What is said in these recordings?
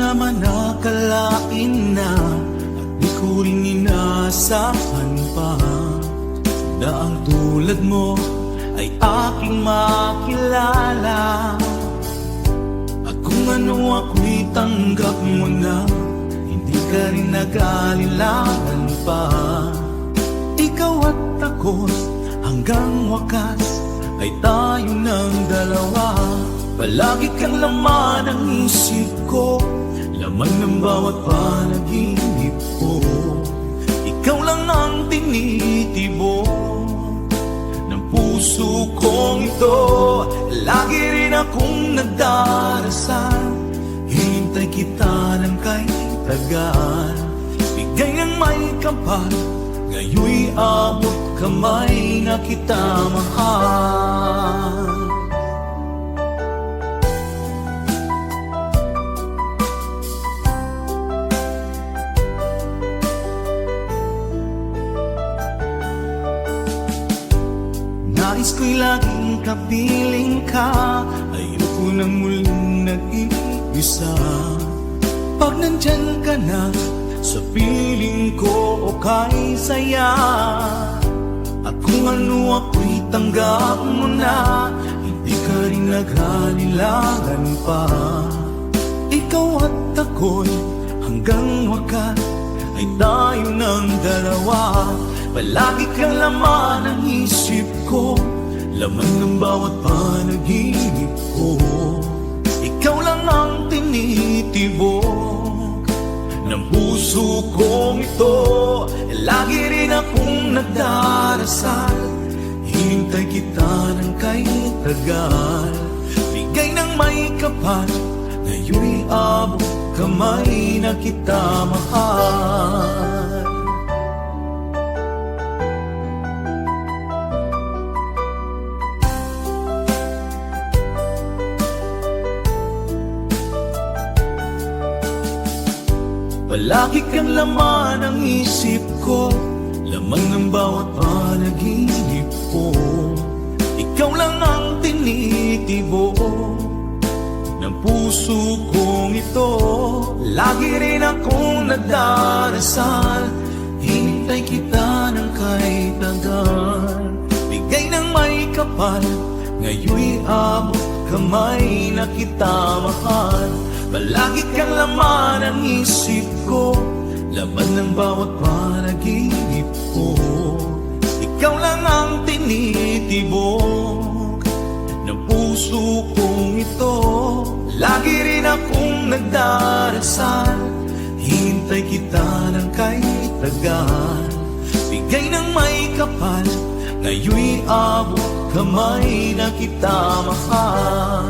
naman nakalain na at di ko rin inasahan pa na ang tulad mo ay aking makilala. At kung ano ako'y tanggap mo na, hindi ka rin nag-alilangan pa. Ikaw at ako hanggang wakas ay tayo ng dalawa. Palagi kang laman ng isip ko, laman ng bawat panaginip ko. Ikaw lang ang tinitibok ng puso kong ito. Lagi rin akong nagdarasal, hintay kita ng kay tagal. Bigay ng may kapal, ngayoy abot kamay na kita mahal. Nais ko'y laging kapiling ka, ayoko nang muling nag-iisa. Pag nandyan ka na, sa piling ko okay saya. At kung ano ako'y tanggap mo na, hindi ka rin naghalilangan pa. Ikaw at ako'y hanggang wakas ay tayo ng dalawa. Palagi kang laman ng isip ko, laman ng bawat panaginip ko. Ikaw lang ang tinitibok ng puso kong ito. Lagi rin akong nagdarasal, hintay kita ng kay tagal. Bigay ng may kapal, ngayoy abot kamay na kita mahal. Palagi kang laman ng isip ko, laman ng bawat panaginip ko. Ikaw lang ang tinitibok ng puso kong ito. Lagi rin akong nagdarasal, hinintay kita ng kay tagal. Bigay ng may kapal, ngayoy abot kamay na kita mahal. Palagi kang laman ng isip ko, laman ng bawat panaginip ko. Ikaw lang ang tinitibok ng puso kong ito. Lagi rin akong nagdarasal, hintay kita ng kay tagal. Bigay ng may kapal, ngayoy abot kamay na kita mahal.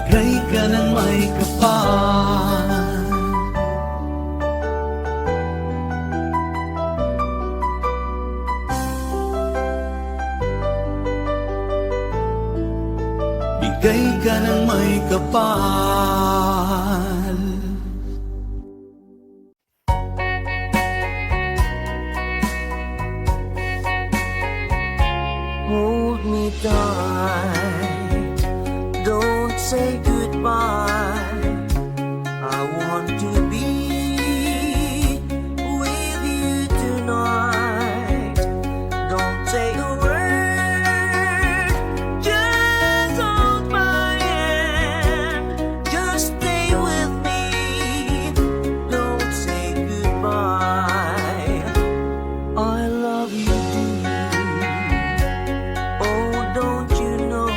Bigay ka ng may kapal, bigay ka ng may kapal. Hold me tight, don't say goodbye. I want to be with you tonight. Don't say a word, just hold my hand. Just stay with me, don't say goodbye. I love you dearly, oh don't you know?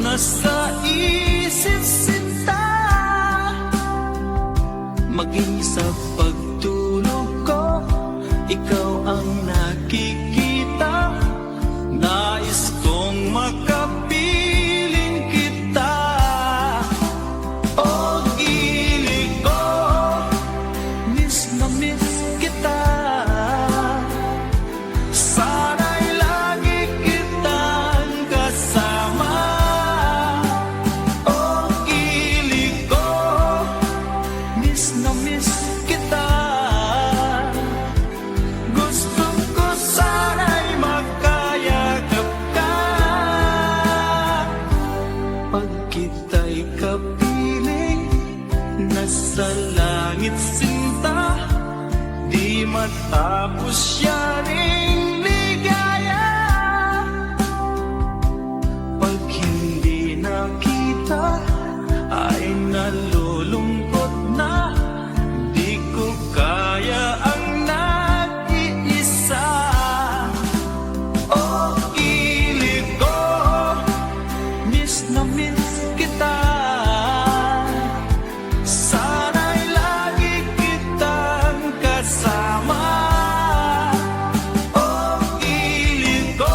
nasa isip sinta. Maging sa pagtulog ko, ikaw ang nakikita. Nais kong makapiling kita. O gili ko, miss na miss kita. Sana'y lagi kitang kasama. O gili ko, miss na miss kita. Gusto ko sana'y makayagap ka. Pag kita'y kapiling, nasa langit sinta. Di matapos yaring ligaya. Pag hindi nakita, ay nalulungkot na. Di ko kaya ang nag-iisa. O gili ko, miss na miss kita. Sana'y lagi kitang kasama. O gili ko,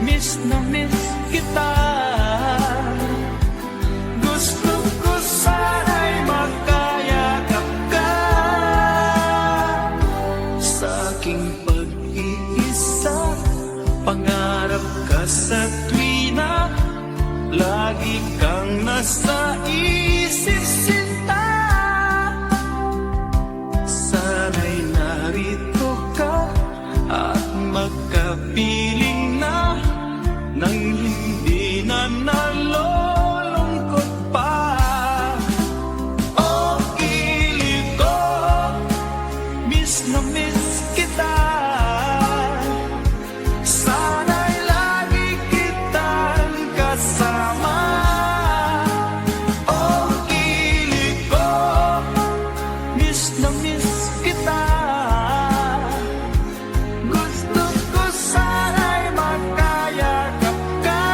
miss na miss kita. Gusto ko sana'y makayakap ka. Sa aking pag-iisa, pangarap ka sa tuwina. Lagi kang nasa isip sinta. Sana'y narito ka at magkapiling na. Nang hindi na nalulungkot pa. O gili ko, miss na miss kita. Sana'y lagi kitang kasama. O gili ko, miss na miss kita. Gusto ko sana'y makayakap ka.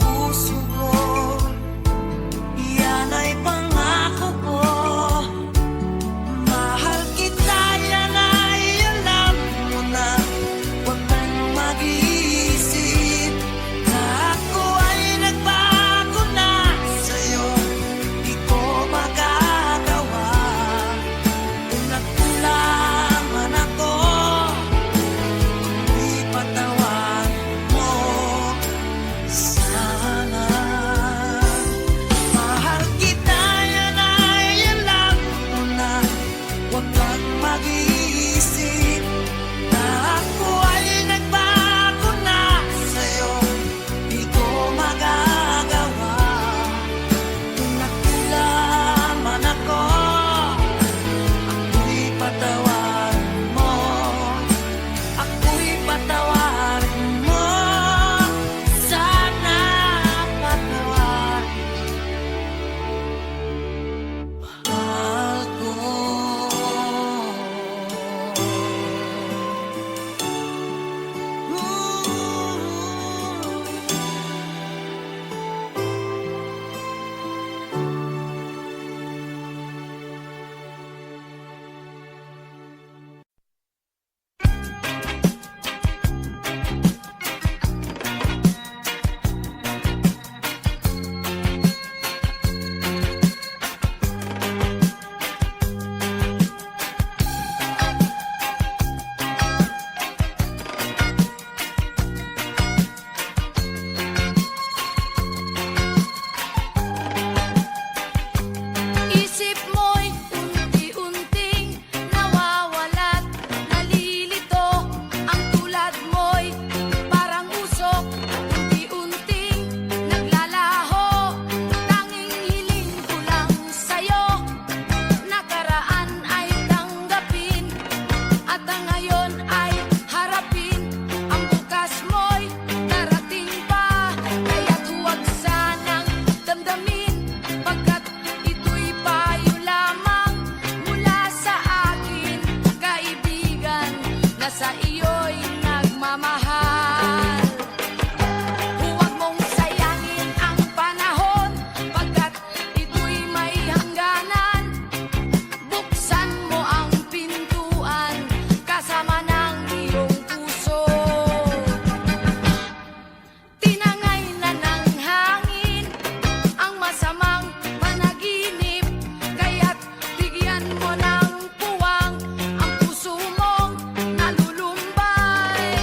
puso ko. Yan ay pangako ko. Mahal kita, yan ay alam mo na. Huwag kang mag-iisip na ako ay nagbago na sa'yo. Di ko magagawa kung nagkulang man ako. Ipatawan mo sana. Mahal kita, yan ay alam mo na. Huwag kang mag-iisip na ako ay nagbago na sa'yo. Di ko magagawa kung nagkulang man ako. Ako'y patawarin mo. Ako'y patawarin mo. Sana patawarin mahal ko. Isip mo'y unti-unting nawawalat, nalilito. Ang tulad mo'y parang usok, unti-unting naglalaho. Tanging hiling ko lang sa'yo, nakaraan ay tanggapin, at ang ngayon ay harapin. Ang bukas mo'y darating pa, kaya't huwag sanang damdamin, pagkat ito'y payo lamang mula sa akin, kaibigan na sa iyo'y nagmamahal. Huwag mong sayangin ang panahon, pagkat ito'y may hangganan. Buksan mo ang pintuan kasama ng iyong puso. Tinangay na ng hangin ang masamang panaginip, kaya't bigyan mo ng puwang ang puso mong nalulumbay.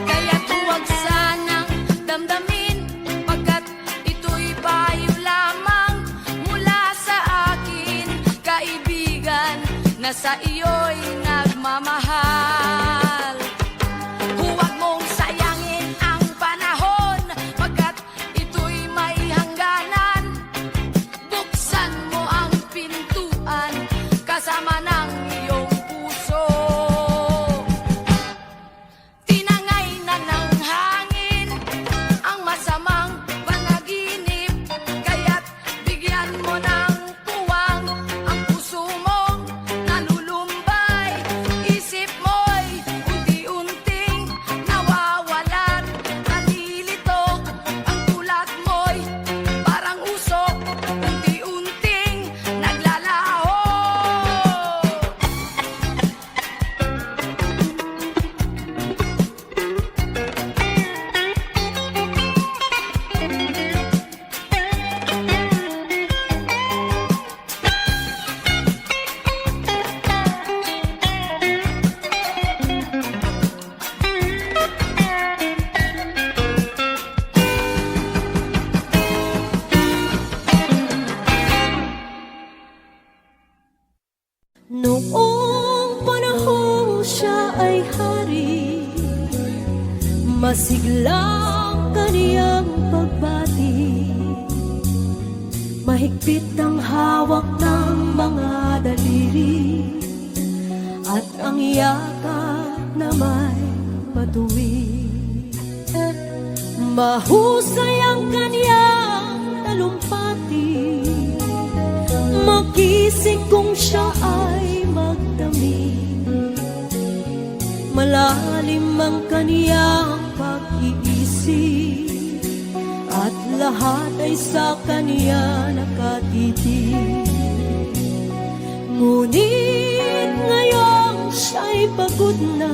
Kaya't huwag sanang damdamin, pagkat ito'y payo lamang mula sa akin, kaibigan na sa iyo'y nagmamahal. Huwag mong sayangin ang panahon, pagkat ito'y may hangganan. Buksan mo ang pintuan kasama ng iyong puso. Tinangay na ng hangin ang masamang panaginip, kaya't bigyan mo ng puwang ang puso mong nalulumbay. Isip mo'y unti-unting nawawalan, nalilito. Ang tulad mo'y parang usok, unti-unting naglalaho. Noong panahon siya ay hari, masiglang kaniyang pagbati. Mahigpit ang hawak ng mga at ang yakap na may patuwid. Mahusay ang kanyang talumpati, magising kung siya ay magdamig. Malalim ang kaniyang pag-iisip, at lahat ay sa kaniya nakatitig. Ngunit ngayong siya'y pagod na,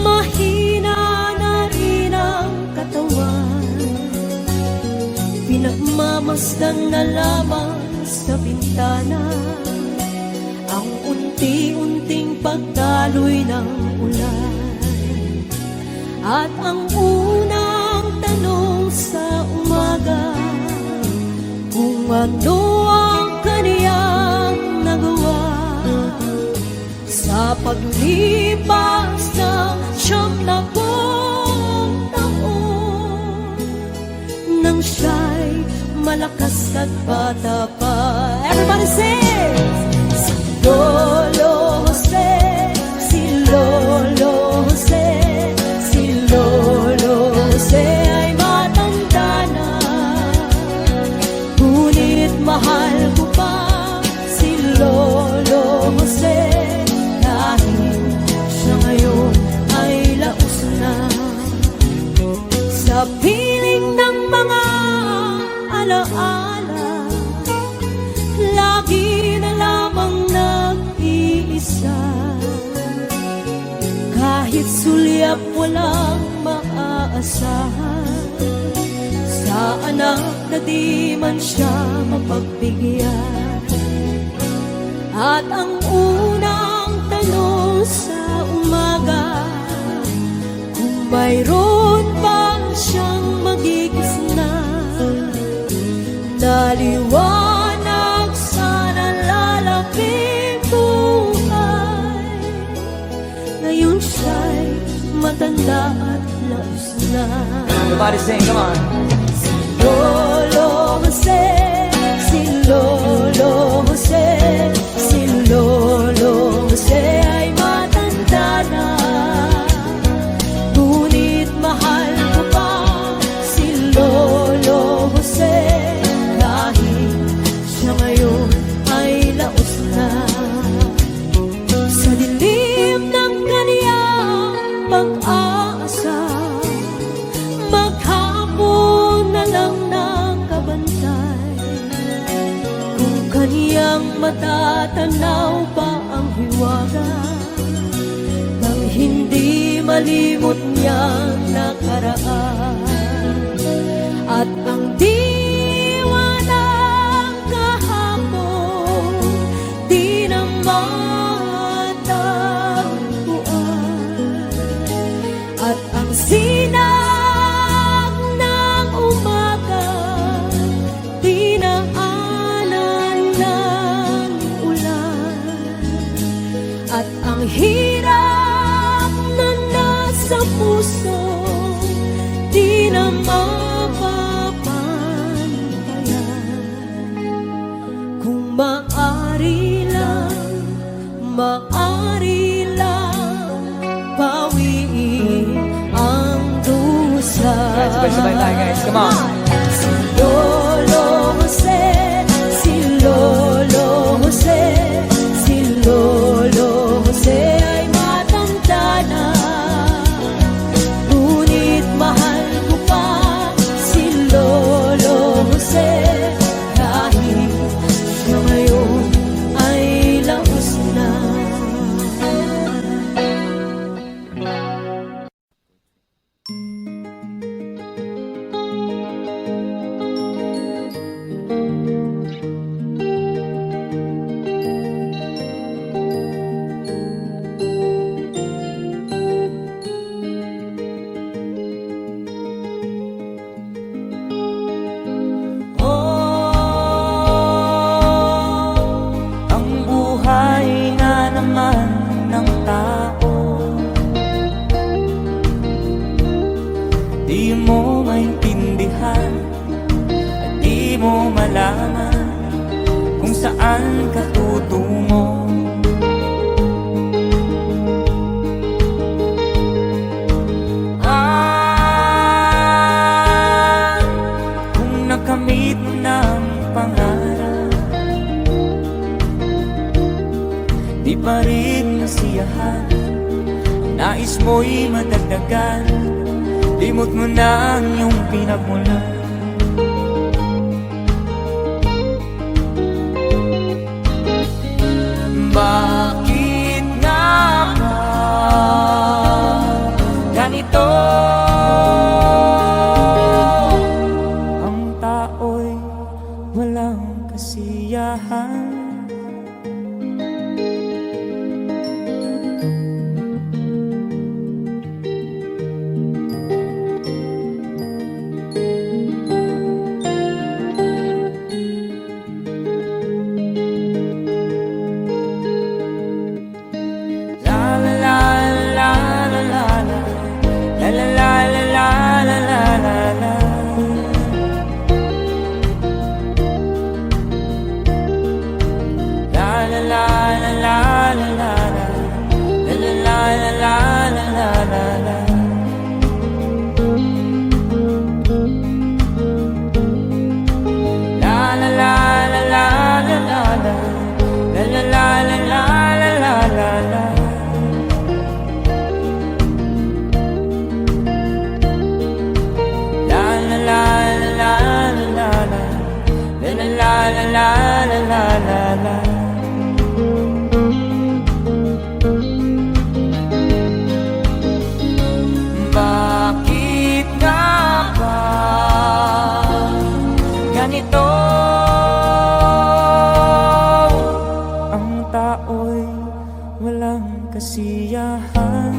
mahina na rin ang katawan. Pinagmamasdan na lamang sa bintana ang unti-unting pagdaloy ng ulan. At ang unang tanong sa umaga, kung ano ang kaniyang nagawa sa paglipas ng 70 taon, nang siya'y malakas at bata pa. Everybody sing! Si Lolo Jose, si Lolo Jose, si Lolo Jose ay matanda na, ngunit mahal ko pa si Lolo Jose, kahit siya ngayon ay laos na. Sa piling ng mga alaala, lagi na lamang nag-iisa. Kahit sulyap walang maaasahan, sa anak na di man siya mapagbigyan. At ang unang tanong sa umaga, kung mayroon bang siyang magigisna, naliwanag sana lalaping buhay. Ngayon siya'y matanda at laos na. Everybody sing, come on. Si Lolo Jose, si Lolo Jose, si Lolo Jose ay matanda na, ngunit mahal ko pa si Lolo Jose, kahit siya ngayon ay laos na. Sa dilim ng kaniyang pag-aasa, maghapon na lang nakabantay, kung kaniyang matatanaw pa ang hiwaga, nang hindi malimot niyang nakaraan. At ang diwa ng kahapon di na matagpuan, at ang sinag ng umaga di na anan ng ulan, at ang hirap na nasa puso di na mapapantayan. Kung maari lang bawiin ang dusa. Sabay-sabay tayo, guys. Come on. Si Lolo Jose, si Lolo Jose, si Lolo Jose ay matanda na, ngunit mahal ko pa si Lolo Jose, kahit siya ngayon ay laos na. Ang buhay nga naman ng tao, di mo maintindihan at di mo malaman kung saan ka tutungo. di pa rin nasiyahan. Nais mo'y madagdagan, limot mo na ang iyong pinagmulan. Bakit nga ba ganito? Ang tao'y walang kasiyahan. Bakit nga ba ganito? Ang tao'y walang kasiyahan.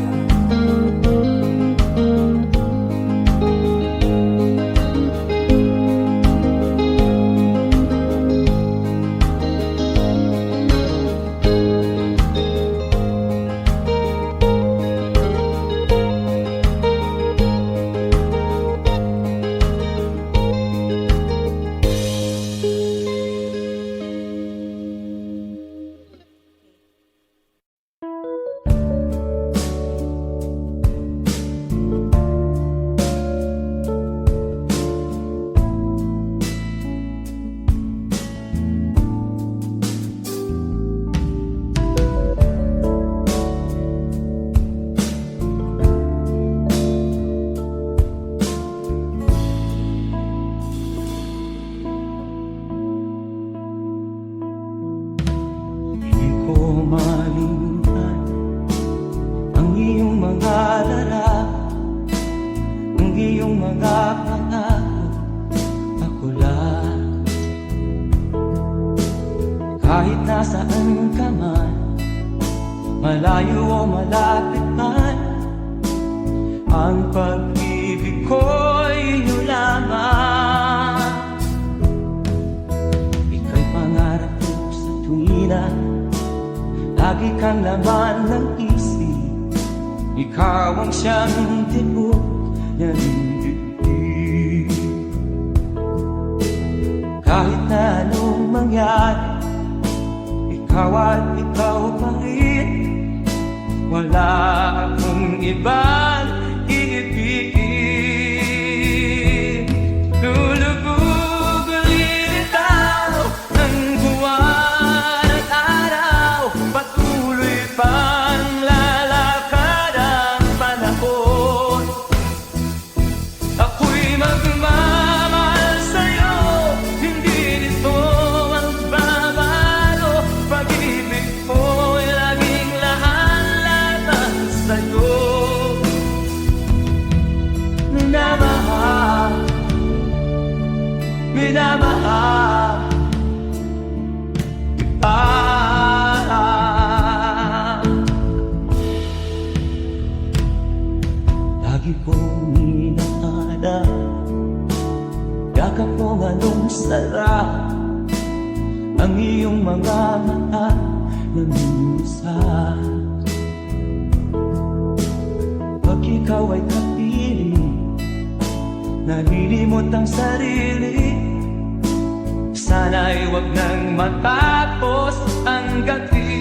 Malimutan ang iyong mga larawan, ang iyong mga pangako, ako lang. Kahit nasaan ka man, malayo o malapit man, ang pag-ibig ko'y iyo lamang. Ika'y pangarap ko sa tuwina, lagi kang laman ng isip. Ikaw ang siyang tibok ng dibdib. Kahit na anong mangyari, ikaw at ikaw pa rin. Wala akong ibang iibigin. Lulubog ulit itaw ng buwan at araw, patuloy pang lalakad ang panahon. Ako'y magmamahal sa'yo, hindi nito magbabago. Pag-ibig ko'y laging lahat-lahat sa'yo. Minamahal, minamahal kita. Lagi kong inahanap, yakap mong anong sarap, ang iyong mga mata na minsan. Pag ikaw ay kapiling, nalilimot ang sarili. Sana'y wag nang matapos ang gabi.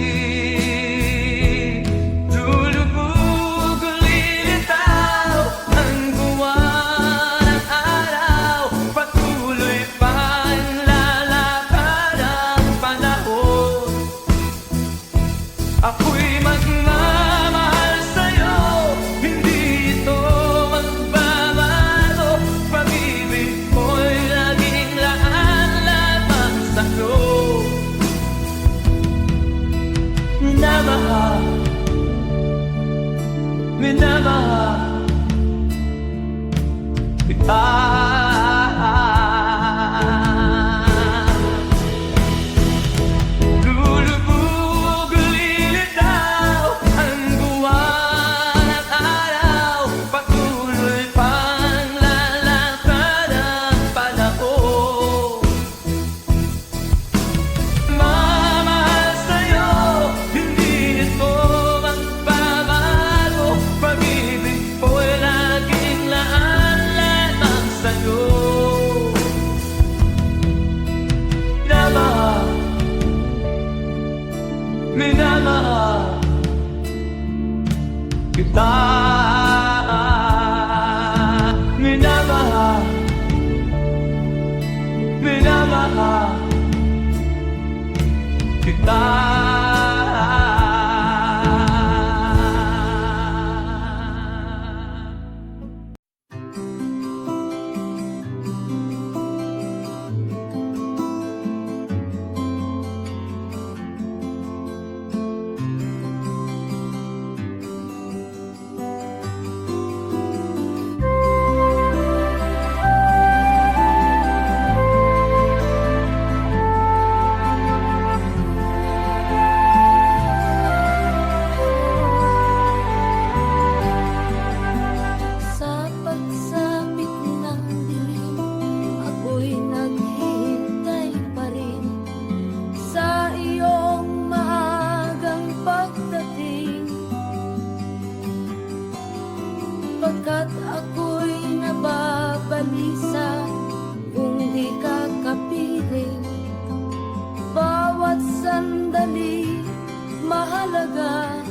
Lulubog ulit itaw ang buwan at araw, patuloy pang lalakad ang panahon. Ako'y magmamahal sa'yo, hindi ito magbabago. Pag-ibig ko'y laging laan lamang sa'yo. Minamahal, minamahal kita. Lulubog, lilitaw ang buwan at araw. Patuloy pang lalakad ang panahon. Mamahal sa'yo, hindi ito magbabago. Pag-ibig ko'y laging laan lamang sa'yo. Minamahal, minamahal kita. Minamahal, minamahal kita. Sa pagsapit ng dilim, ako'y naghihintay pa rin sa iyong maagang pagdating. Pagkat ako'y nababalisa kung di ka kapiling. Bawat sandali mahalaga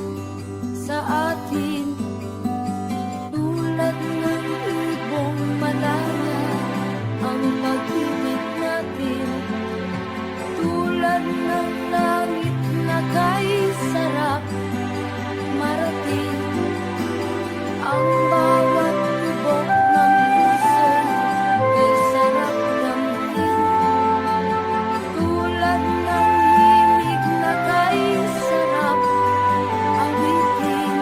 sa atin. Tulad ng ibong malaya ang pag-ibig natin. Tulad ng langit na kay sarap marating. Ang bawat tibok ng puso kay sarap damhin. Tulad ng himig na kay sarap awitin.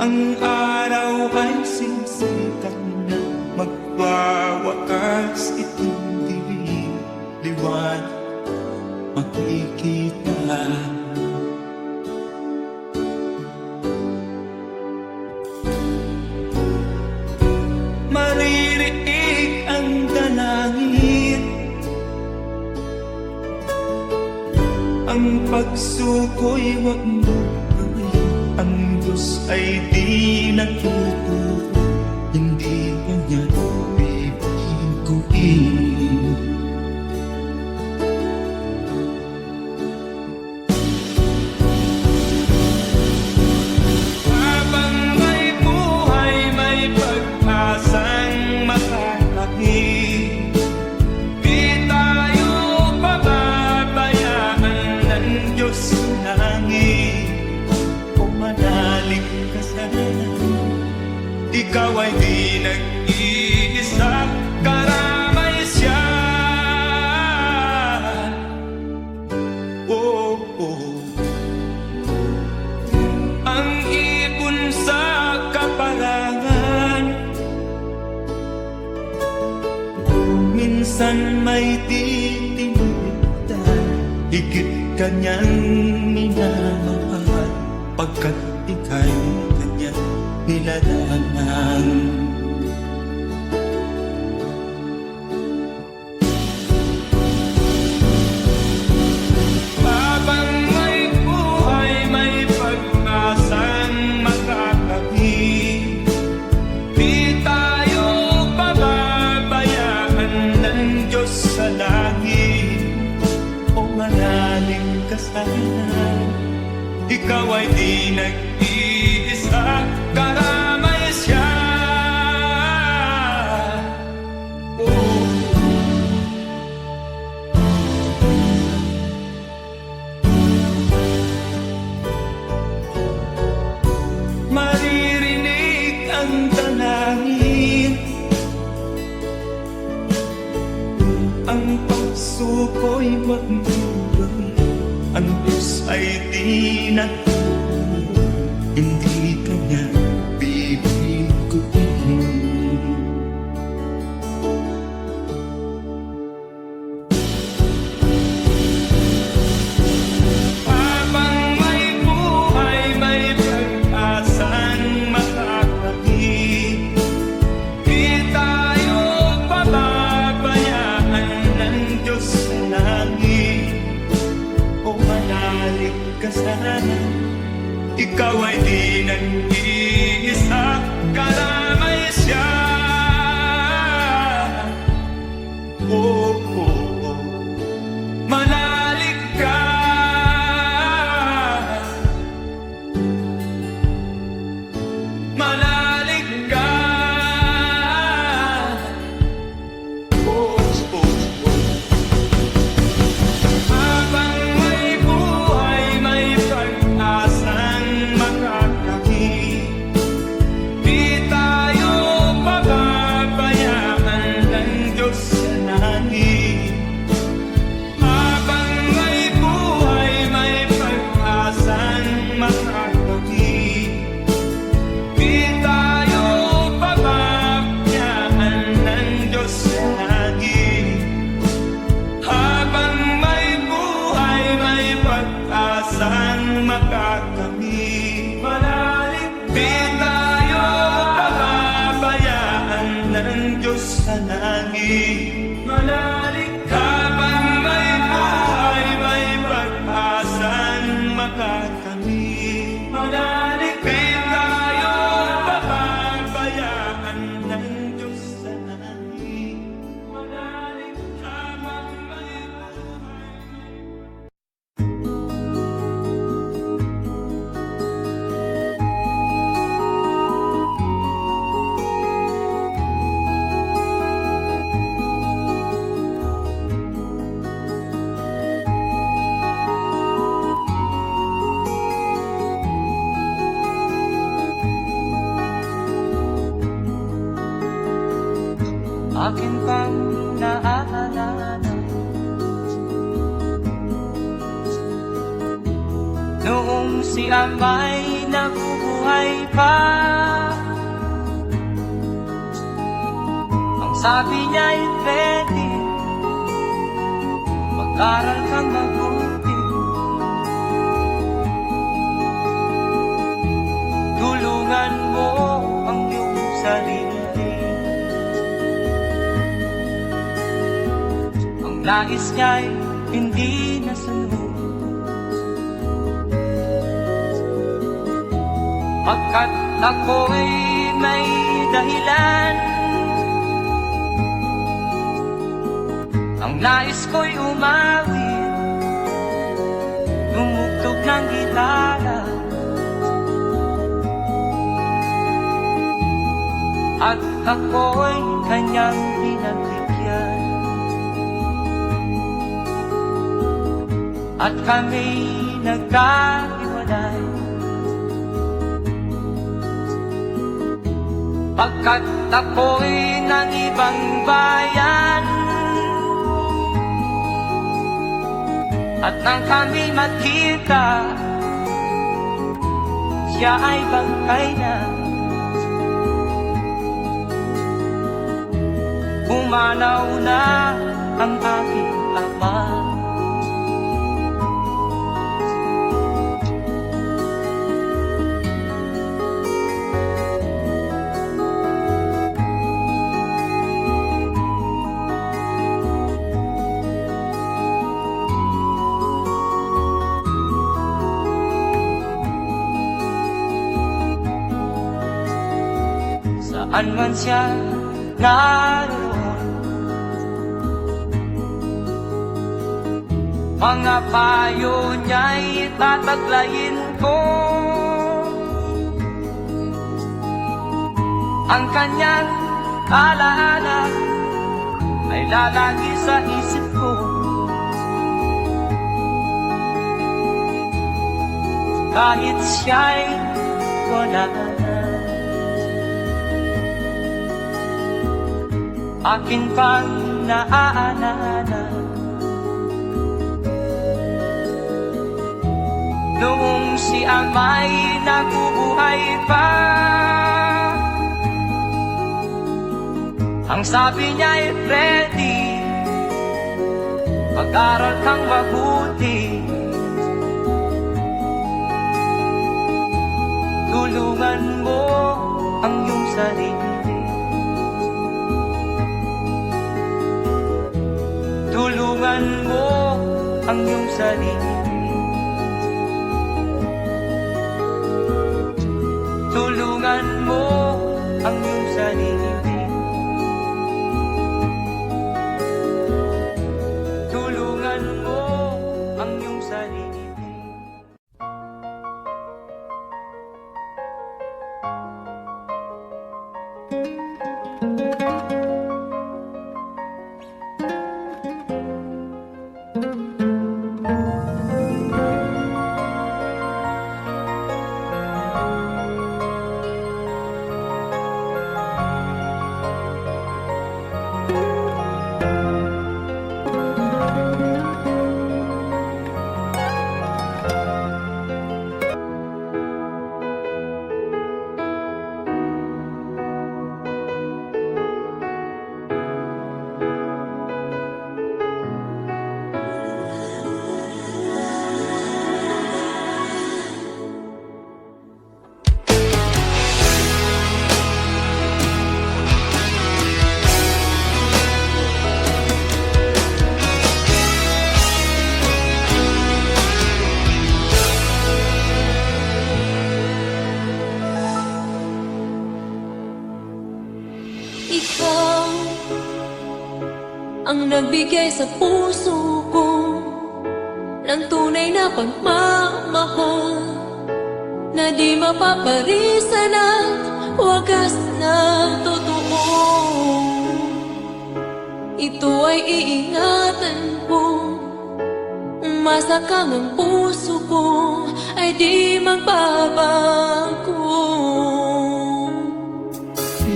Ang araw ay sisikat na magwawakas itong dilim. Liwanag makikita. Maririnig ang dalangin, ang pagsuko'y wag mo gawin. Ang Diyos ay di natututo, hindi kanya bibiguin. Habang may buhay, may pag-asang makakapit. Di tayo pababayaan ng Diyos sa langit. O manalig ka sana, ikaw ay di nag-iisa, karamay siya. Oh, oh. Ang ipon sa kaparangan, minsan may titinutan. Higit kanyang minamahal, pagkat ika'y kanyang nilalangan. Habang may buhay, may pag-asang makakapit. Di tayo pababayaan ng Diyos sa langit. O manalig ka sana, ikaw ay di nag-iisa, karamay siya. Oh. Maririnig ang dalangin, ang pagsuko'y wag mo gawin. Ang Diyos ay di natututo, hindi kanya bibiguin. Habang may buhay, may pag-asang makakapit. Di tayo pababayaan ng Diyos sa langit. O manalig ka sana, ikaw ay di nag-iisa, karamay siya. Oh, oh, oh. Manalig ka, manalig ka. Oh, oh, oh. Habang may buhay, may pag-asang makakapit. Di tayo pababayaan ng Diyos sa langit. Habang may buhay, may pag-asang makakapit. Di tayo pababayaan ng Diyos sa langit. Habang may buhay, may pag-asang makakamit. Manalig, di tayo pababayaan ng Diyos sa langit. Manalig, habang may buhay, may pag-asang makakamit. Manalig, di tayo pababayaan ng Diyos sa langit. Manalig, habang may buhay. Akin pang naaalala noong si Amay nabubuhay pa. Ang sabi niya ay pwede, mag-aral kang mabuti. Tulungan mo ang iyong sarili. Ang nais niya'y hindi nasunod, pagkat ako'y may dahilan. Ang nais ko'y umawit, tumugtog ng gitara, at ako'y kanyang pinagbigyan. At kami nagkahiwalay, pagkat ako'y ng ibang bayan. At nang kami magkita, siya ay bangkay na. Pumanaw na ang aking ama. Saan man siya naroon, mga payo niya'y tataglayin ko. Ang kanyang alaala ay lalagi sa isip ko. Kahit siya'y wala na, akin pang naaalala noong si ama'y nabubuhay pa. Ang sabi niya'y Freddy, mag-aral kang mabuti. Tulungan mo ang iyong sarili. Tulungan mo ang iyong sarili. Tulungan mo ang iyong sarili. Tulungan mo ang iyong sarili. Ikaw ang nagbigay sa puso ko ng tunay na pagmamahal na di mapaparisan at wagas na totoo. Ito ay iingatan ko, umasa kang ang puso ko ay di magbabago.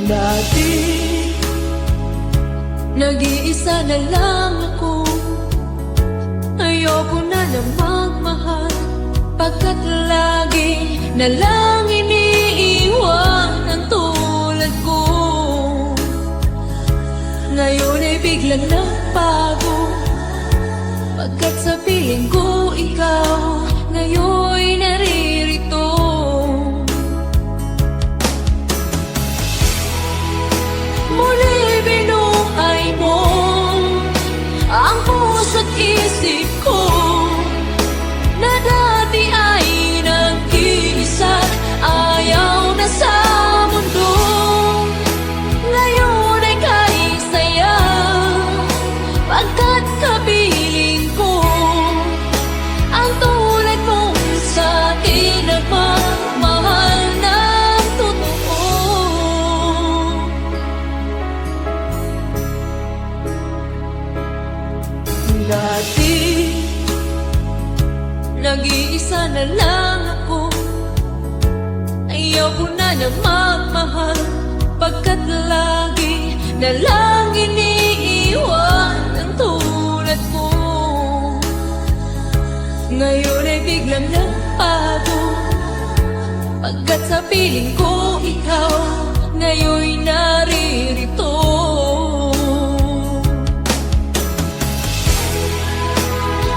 Dati nag-iisa na lang ako, ayoko na na magmahal, pagkat lagi na lang iniiwan ang tulad ko. Ngayon ay biglang nagbago, pagkat sa piling ko ikaw ngayon naririto. Muli binuhay mo ang puso't isip ko, na dati ay nag-iisa't ayaw na sa mundo. Ngayon ay kahit saya, pagkat kapiling ko ang tulad mong sa'kin nagmamahal ng totoo. Dati nag-iisa na lang ako, ayaw ko na na magmahal, pagkat lagi na lang iniiwan ang tulad mo. Ngayon ay biglang nagbago, pagkat sa piling ko ikaw ngayon naririto.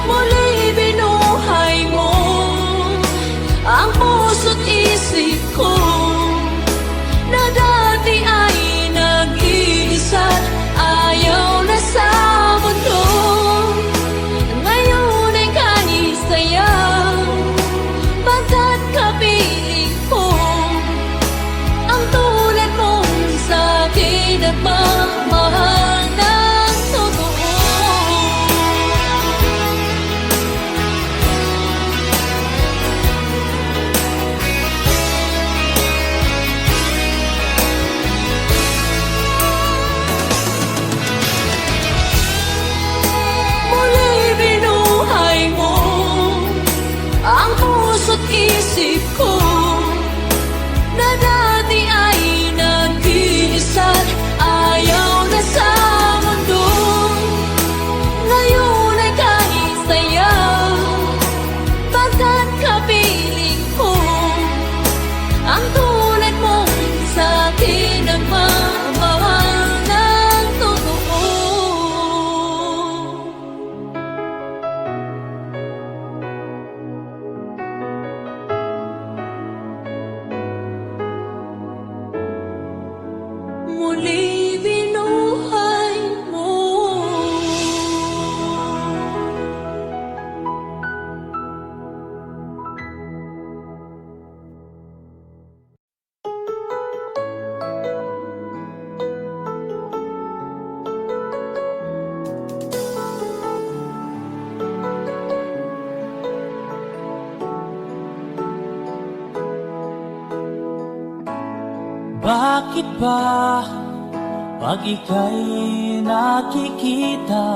Muli binuhay mo ang puso't isip ko, na dati ay nag-iisa't ayaw na sa mundo. Ngayon ay kahit saya, pagkat kapiling ko ang tulad mong sa'kin nagmamahal ng totoo. Muli binuhay mo ang puso't isip ko, na dati ay nag-iisa't ayaw na sa mundo. Ngayon ay kahit saya, pagkat kapiling ko ang tulad mong sa'kin nagmamahal ng totoo. Muli binuhay mo. Bakit ba pag ika'y nakikita,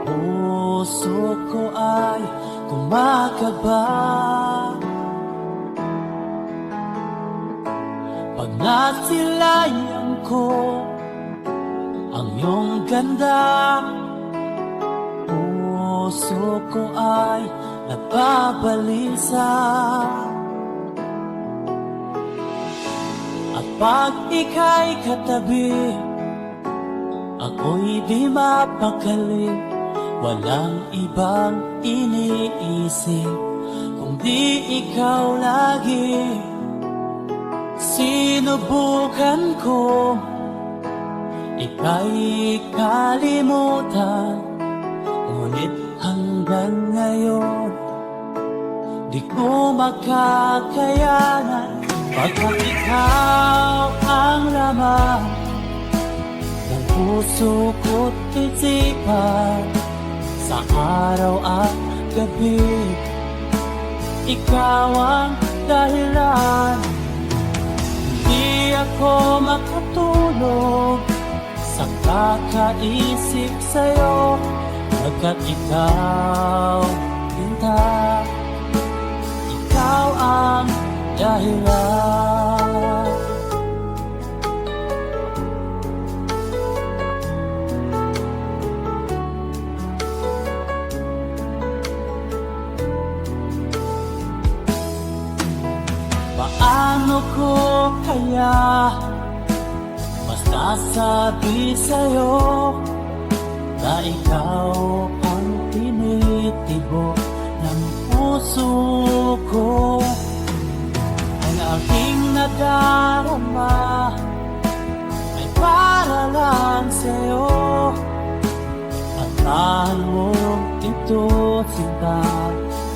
puso ko ay kumakaba? Pag nasilayan ko ang iyong ganda, puso ko ay nagbabalisa. At pag ika'y katabi, ako'y di mapakali. Walang ibang iniisip kundi ikaw lagi. Sinubukan ko ika'y kalimutan, ngunit hanggang ngayon di ko makakayanan. Pagkat ikaw ang laman ng puso ko't isipan, sa araw at gabi ikaw ang dahilan. Hindi ako makatulog sa kakaisip sa'yo, pagkat ikaw, Tinta, ikaw ang dahilan. Paano ko kaya basta sabi sa'yo na ikaw ang tinitibo ng puso ko? Ang aking nadarama ay para lang sa'yo. Tahan mo ito, sinta,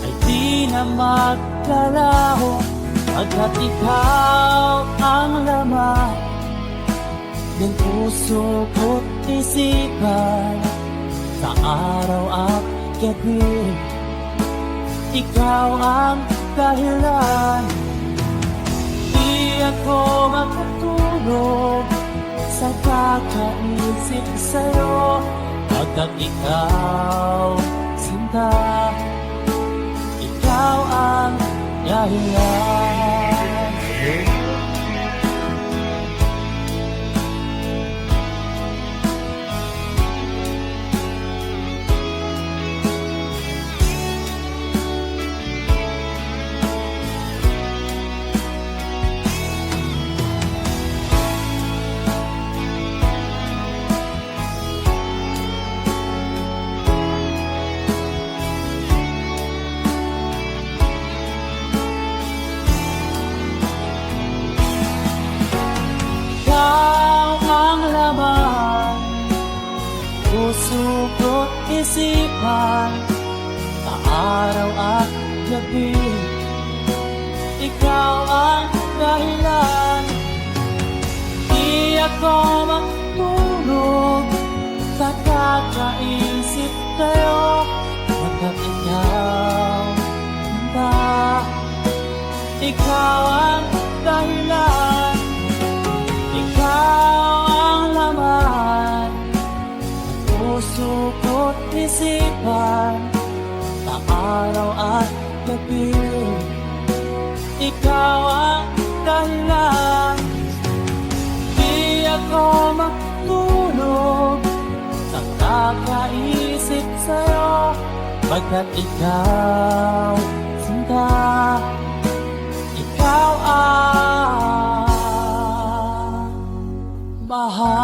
ay di na magkalaho, pagkat ikaw ang laman ng puso ko't isipan. Sa araw at gabi, ikaw ang dahilan. Di ako makatulog sa kakaisip sa'yo, pagkat ikaw, sinta, ikaw ang dahilan. Puso ko't isipan, sa araw at gabi, ikaw ang dahilan. Di ako matulog sa kakaisip sa'yo, pagkat ikaw, sinta, ikaw ang dahilan. Ikaw ang laman, puso ko't isipan, sa araw at gabi, ikaw ang dahilan. Di ako matulog sa kakaisip sa'yo, pagkat ikaw, sinta, ikaw ang mahal.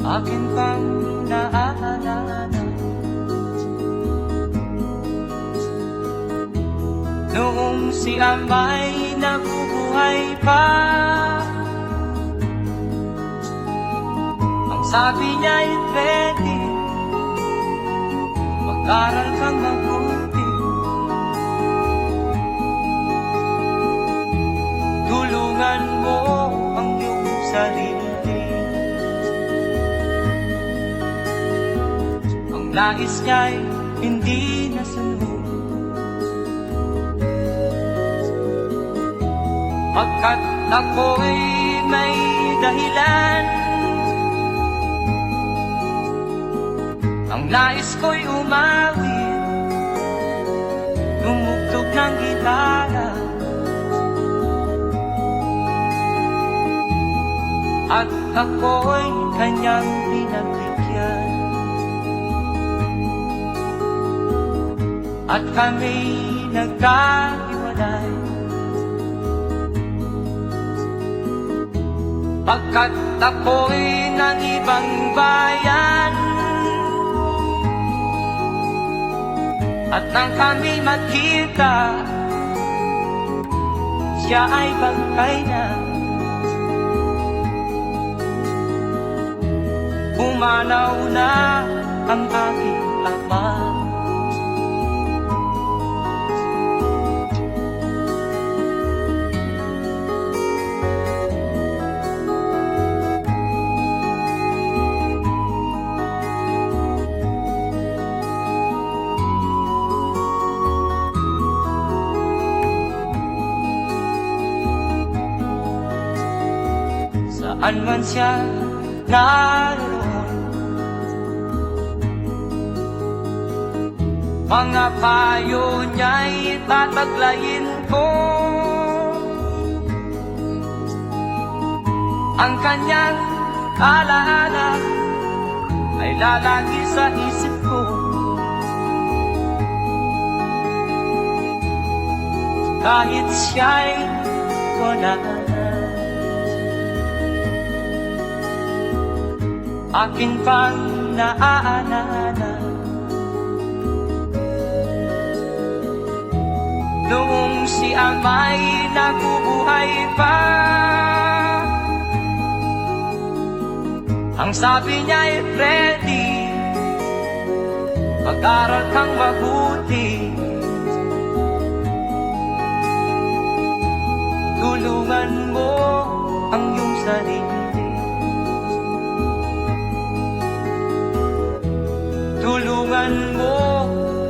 akin pang naaalala. Noong si Amay nabubuhay pa, ang sabi niya'y pwede mag-aral kang mabuti, tulungan mo ang iyong sarili. Ang nais niya'y hindi nasunod, pagkat ako'y may dahilan. Ang nais ko'y umawi, tumugtog ng gitara, at ako'y kanyang pinagbigyan. At kami nagkahiwalay, pagkat ako'y ng ibang bayan. At nang kami magkita, siya ay bangkay na. Pumanaw na ang aking ama. Saan man siya naroon, mga payo niya'y tataglayin ko. Ang kanyang alaala ay lalagi sa isip ko. Kahit siya'y wala na, akin pang naaalala. Noong si Amay nabubuhay pa, ang sabi niya'y Freddy, mag-aral kang mabuti, tulungan mo ang iyong sarili. Tulungan mo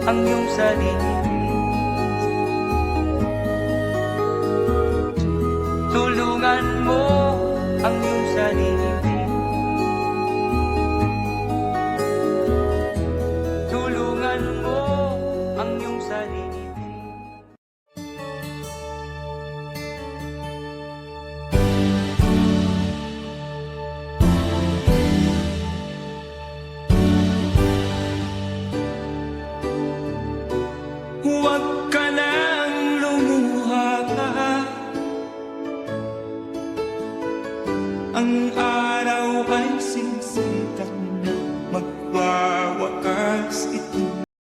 ang iyong sarili. Tulungan mo ang iyong sarili. Tulungan mo ang iyong sarili. Huwag ka nang lumuha pa, ang araw ay sisikat na magwawakas ito.